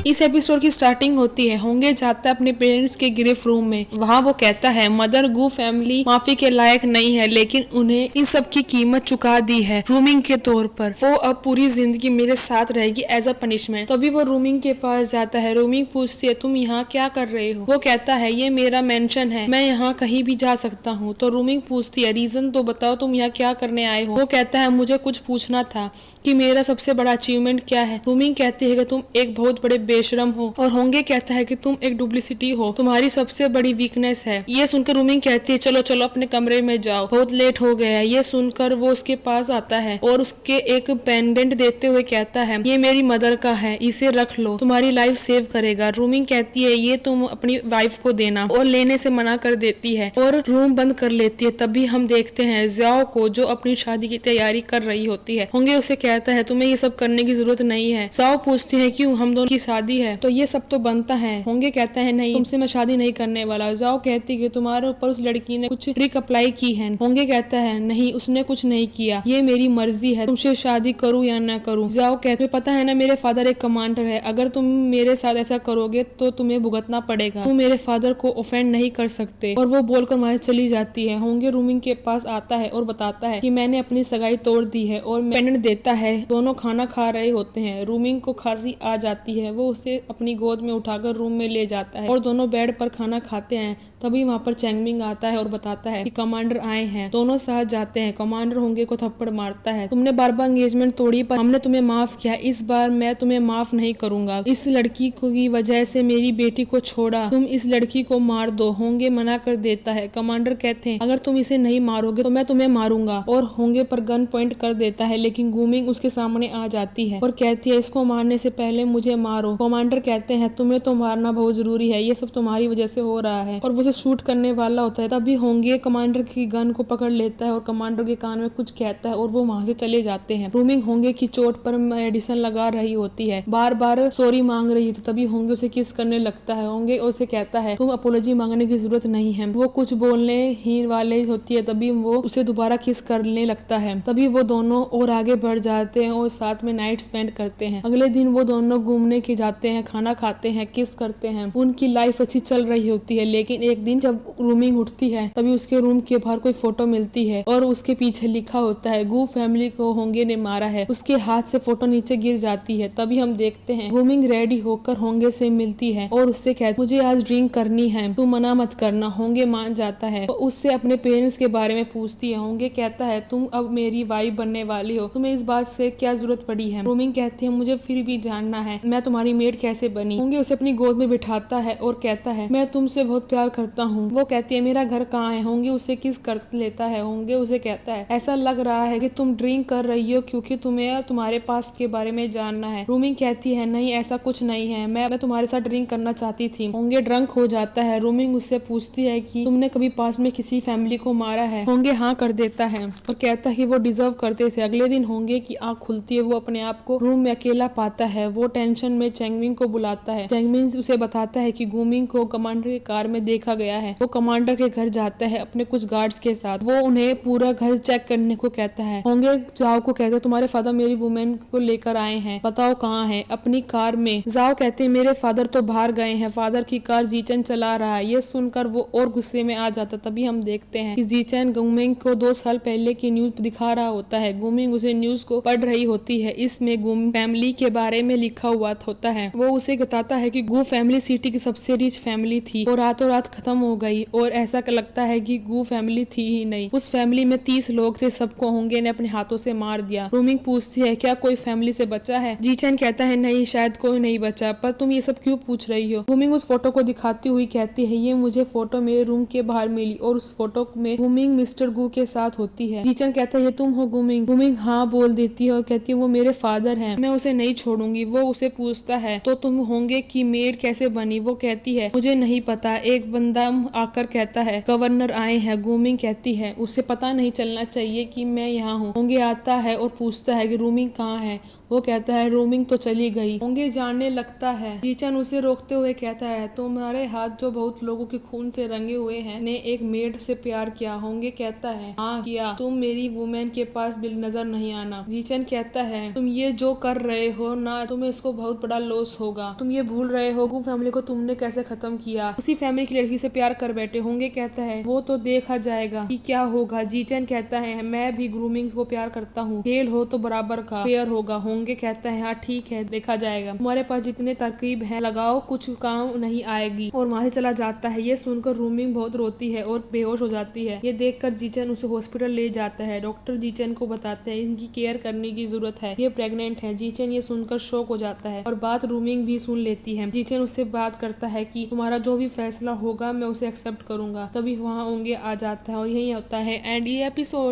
इस एपिसोड की स्टार्टिंग होती है, होंगे जाता है अपने पेरेंट्स के गिरफ्त रूम में। वहाँ वो कहता है मदर गू फैमिली माफी के लायक नहीं है, लेकिन उन्हें इन सब की कीमत चुका दी है रूमिंग के तौर पर। वो अब पूरी जिंदगी मेरे साथ रहेगी एज अ पनिशमेंट। तभी वो रूमिंग के पास जाता है। रूमिंग पूछती है तुम यहाँ क्या कर रहे हो। वो कहता है ये मेरा मेंशन है, मैं यहाँ कहीं भी जा सकता हूँ। तो रूमिंग पूछती है रीजन तो बताओ, तुम यहाँ क्या करने आए हो। वो कहता है मुझे कुछ पूछना था कि मेरा सबसे बड़ा अचीवमेंट क्या है। रूमिंग कहती है कि तुम एक बहुत बड़े बेशरम हो, और होंगे कहता है कि तुम एक डुप्लिसिटी हो, तुम्हारी सबसे बड़ी वीकनेस है। ये सुनकर रूमिंग कहती है चलो चलो अपने कमरे में जाओ, बहुत लेट हो गया है। ये सुनकर वो उसके पास आता है और उसके एक पेंडेंट देते हुए कहता है ये मेरी मदर का है, इसे रख लो, तुम्हारी लाइफ सेव करेगा। रूमिंग कहती है ये तुम अपनी वाइफ को देना, और लेने से मना कर देती है और रूम बंद कर लेती है। तभी हम देखते हैं ज़ियाओ को, जो अपनी शादी की तैयारी कर रही होती है। होंगे उसे कहता है तुम्हें ये सब करने की जरूरत नहीं है। ज़ियाओ पूछती है क्यों, हम दोनों की शादी है तो ये सब तो बनता है। होंगे कहता है नहीं, तुमसे मैं शादी नहीं करने वाला। ज़ियाओ कहती है तुम्हारे ऊपर उस लड़की ने कुछ ट्रिक अप्लाई की है। होंगे कहता है नहीं, उसने कुछ नहीं किया, ये मेरी मर्जी है तुमसे शादी करूँ या ना करूँ। ज़ियाओ कहते पता है ना मेरे फादर एक कमांडर है, अगर तुम मेरे साथ ऐसा करोगे तो तुम्हें भुगतना पड़ेगा, तुम मेरे फादर को ऑफेंड नहीं कर सकते। और वो बोलकर वहां चली जाती है। होंगे रूमिंग के पास आता है और बताता है कि मैंने अपनी सगाई तोड़ दी है, और पेंडेंट देता है। दोनों खाना खा रहे होते हैं। रूमिंग को खांसी आ जाती है, वो उसे अपनी गोद में उठाकर रूम में ले जाता है और दोनों बेड पर खाना खाते हैं। तभी वहाँ पर चैंगमिंग आता है और बताता है कि कमांडर आए हैं। दोनों साथ जाते हैं। कमांडर होंगे को थप्पड़ मारता है, तुमने बार बार एंगेजमेंट तोड़ी पर हमने तुम्हें माफ किया, इस बार मैं तुम्हें माफ नहीं करूंगा। इस लड़की की वजह से मेरी बेटी को छोड़ा, तुम इस लड़की को मार दो। होंगे मना कर देता है। कमांडर कहते हैं अगर तुम इसे नहीं मारोगे तो मैं तुम्हें मारूंगा, और होंगे पर गन पॉइंट कर देता है। लेकिन गूमिंग उसके सामने आ जाती है और कहती है इसको मारने से पहले मुझे मारो। कमांडर कहते हैं तुम्हें तो मारना बहुत जरूरी है, ये सब तुम्हारी वजह से हो रहा है, और वो शूट करने वाला होता है। तभी होंगे कमांडर की गन को पकड़ लेता है और कमांडर के कान में कुछ कहता है और वो वहां से चले जाते हैं। रूमिंग होंगे की चोट पर मेडिसिन लगा रही होती है, बार बार सॉरी मांग रही थी। तभी होंगे उसे किस करने लगता है। होंगे उसे कहता है तुम अपोलॉजी मांगने की जरूरत नहीं है। वो कुछ बोलने ही वाले होती है, तभी वो उसे दोबारा किस करने लगता है। तभी वो दोनों और आगे बढ़ जाते हैं और साथ में नाइट स्पेंड करते हैं। अगले दिन वो दोनों घूमने के जाते हैं, खाना खाते हैं, किस करते हैं। उनकी लाइफ अच्छी चल रही होती है। लेकिन एक दिन जब रूमिंग उठती है तभी उसके रूम के बाहर कोई फोटो मिलती है और उसके पीछे लिखा होता है गू फैमिली को होंगे ने मारा है। उसके हाथ से फोटो नीचे गिर जाती है। तभी हम देखते हैं रूमिंग रेडी होकर होंगे से मिलती है और उससे कहती मुझे आज ड्रिंक करनी है, तू मना मत करना। होंगे मान जाता है और उससे अपने पेरेंट्स के बारे में पूछती है। होंगे कहता है तुम अब मेरी वाइफ बनने वाली हो, तुम्हें इस बात से क्या जरूरत पड़ी है। रूमिंग कहती है मुझे फिर भी जानना है मैं तुम्हारी मेड कैसे बनी। होंगे उसे अपनी गोद में बिठाता है और कहता है मैं तुमसे बहुत प्यार करता हूँ। वो कहती है मेरा घर कहाँ है। होंगे उसे किस कर लेता है। होंगे उसे कहता है ऐसा लग रहा है कि तुम ड्रिंक कर रही हो क्योंकि तुम्हें तुम्हारे पास के बारे में जानना है। रूमिंग कहती है नहीं ऐसा कुछ नहीं है, मैं तुम्हारे साथ ड्रिंक करना चाहती थी। होंगे ड्रंक हो जाता है। रूमिंग उससे पूछती है कि तुमने कभी पास में किसी फैमिली को मारा है। होंगे हाँ कर देता है और कहता है कि वो डिजर्व करते थे। अगले दिन होंगे की आंख खुलती है, वो अपने आप को रूम में अकेला पाता है। वो टेंशन में चैंगमिंग को बुलाता है। चैंगमिंग उसे बताता है कि गूमिंग को कमांडर के कार में देखा गया है। वो कमांडर के घर जाता है अपने कुछ गार्ड्स के साथ। वो उन्हें पूरा घर चेक करने को कहता है। होंगे जाओ को कहते हैं तुम्हारे फादर मेरी वुमेन को लेकर आए हैं, बताओ कहाँ है। अपनी कार में। जाओ कहते हैं मेरे फादर तो बाहर गए हैं, फादर की कार जीचन चला रहा है। ये सुनकर वो और गुस्से में आ जाता। तभी हम देखते हैं कि जीचन गुमिंग को 2 साल पहले की न्यूज दिखा रहा होता है। गुमिंग उसे न्यूज को पढ़ रही होती है। इसमें गुम फैमिली के बारे में लिखा हुआ होता है। वो उसे बताता है कि गू फैमिली सिटी की सबसे रिच फैमिली थी और रातों रात खत्म हो गई, और ऐसा लगता है कि गू फैमिली थी ही नहीं। उस फैमिली में 30 लोग थे, सबको होंगे ने अपने हाथों से मार दिया। रूमिंग पूछती है क्या कोई फैमिली से बचा है। जीचन कहता है नहीं शायद कोई नहीं बचा, पर तुम ये सब क्यों पूछ रही हो। गुमिंग उस फोटो को दिखाती हुई कहती है ये मुझे फोटो मेरे रूम के बाहर मिली और उस फोटो में गुमिंग मिस्टर गू के साथ होती है। जीचन कहता है ये तुम हो गुमिंग। गुमिंग हाँ बोल देती है और कहती है वो मेरे फादर हैं, मैं उसे नहीं छोड़ूंगी। वो उसे पूछता है तो तुम होंगे की मेड कैसे बनी। वो कहती है मुझे नहीं पता, एक बंदा आकर कहता है गवर्नर आए हैं। गुमिंग कहती है उसे पता नहीं चलना चाहिए कि मैं यहाँ हूँ। होंगे आता है और पूछता है कि रूमिंग कहाँ है। वो कहता है रूमिंग तो चली गई। होंगे जानने लगता है। जीचन उसे रोकते हुए कहता है तुम्हारे हाथ जो बहुत लोगों के खून से रंगे हुए हैं ने एक मेड से प्यार किया। होंगे कहता है हाँ किया, तुम मेरी वुमेन के पास बिल नजर नहीं आना। जीचन कहता है तुम ये जो कर रहे हो ना, तुम्हें इसको बहुत बड़ा लॉस बेहोश होगा। तुम ये भूल रहे हो गू फैमिली को तुमने कैसे खत्म किया। उसी फैमिली की लड़की से प्यार कर बैठे। होंगे कहता है वो तो देखा जाएगा कि क्या होगा। जीचन कहता है मैं भी ग्रूमिंग को प्यार करता हूँ, खेल हो तो बराबर का फेयर होगा। होंगे कहता है हाँ ठीक है देखा जाएगा, तुम्हारे पास जितने तरकीब है लगाओ कुछ काम नहीं आएगी, और वहाँ से चला जाता है। ये सुनकर रूमिंग बहुत रोती है और बेहोश हो जाती है। ये देखकर जीचन उसे हॉस्पिटल ले जाता है। डॉक्टर जीचन को बताते हैं इनकी केयर करने की जरूरत है, ये प्रेग्नेंट है। जीचन ये सुनकर शॉक हो जाता है और बात रूमिंग भी सुन लेती है। जीचन उससे बात करता है कि तुम्हारा जो भी फैसला होगा मैं उसे एक्सेप्ट करूंगा। तभी वहाँ होंगे आ जाता है और यही होता है एंड ये एपिसोड।